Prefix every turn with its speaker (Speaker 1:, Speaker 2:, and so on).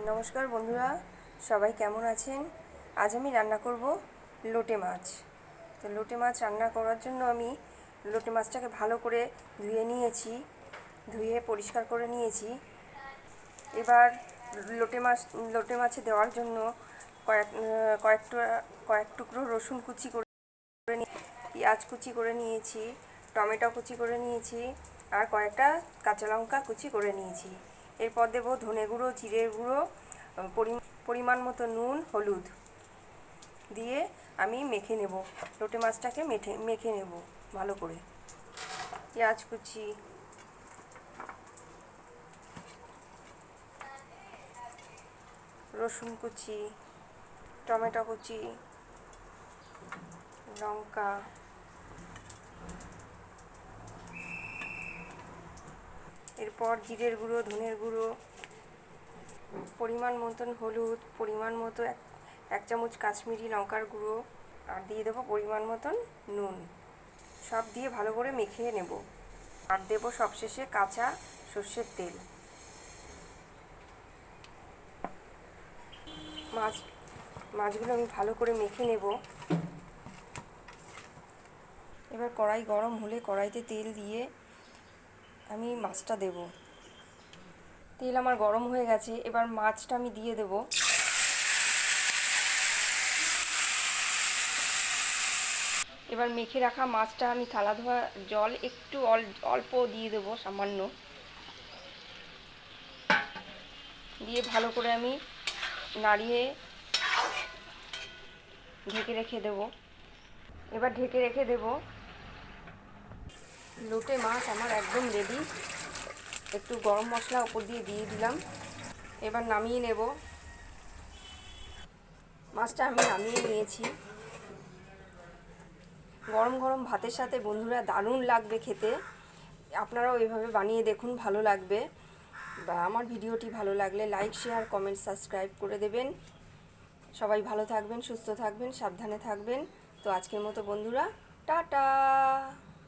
Speaker 1: নমস্কার বন্ধুরা, সবাই কেমন আছেন? আজ আমি রান্না করব লোটে মাছ। তো লোটে মাছ রান্না করার জন্য আমি লোটে মাছটাকে ভালো করে ধুয়ে নিয়েছি, ধুয়ে পরিষ্কার করে নিয়েছি। এবার লোটে মাছে দেওয়ার জন্য কয়েক টুকরো রসুন কুচি করে পেঁয়াজ কুচি করে নিয়েছি, টমেটো কুচি করে নিয়েছি, আর কয়েকটা কাঁচা লঙ্কা কুচি করে নিয়েছি। এরপর দেবো ধনে গুঁড়ো, জিরের গুঁড়ো, পরিমাণ মতো নুন, হলুদ দিয়ে আমি মেখে নেব। লোটে মাছটাকে মেখে নেব ভালো করে। পেঁয়াজ কুচি, রসুন কুচি, টমেটো কুচি, লঙ্কা, এরপর জিরের গুঁড়ো, ধনের গুঁড়ো, পরিমাণ মতন হলুদ, পরিমাণ মতো এক চামচ কাশ্মীরি লঙ্কার গুঁড়ো, আর দিয়ে দেবো পরিমাণ মতন নুন। সব দিয়ে ভালো করে মেখে নেব। আর দেবো সবশেষে কাঁচা সর্ষের তেল। মাছগুলো আমি ভালো করে মেখে নেব। এবার কড়াই গরম হলে কড়াইতে তেল দিয়ে আমি মাছটা দেব। তেল আমার গরম হয়ে গেছে, এবার মাছটা আমি দিয়ে দেব। এবার মেখে রাখা মাছটা আমি থালা ধোয়া জল একটু অল্প দিয়ে দেবো, সামান্য দিয়ে ভালো করে আমি নাড়িয়ে ঢেকে রেখে দেব। এবার ঢেকে রেখে দেব। লোটে মাছ আমার একদম রেডি। একটু গরম মশলা উপর দিয়ে দিলাম। এবার নামিয়ে নেব। মাছটা আমি নামিয়ে নিয়েছি। গরম গরম ভাতের সাথে বন্ধুরা দারুণ লাগবে খেতে। আপনারাও এভাবে বানিয়ে দেখুন, ভালো লাগবে। বা আমার ভিডিওটি ভালো লাগলে লাইক, শেয়ার, কমেন্ট, সাবস্ক্রাইব করে দেবেন। সবাই ভালো থাকবেন, সুস্থ থাকবেন, সাবধানে থাকবেন। তো আজকের মতো বন্ধুরা, টাটা।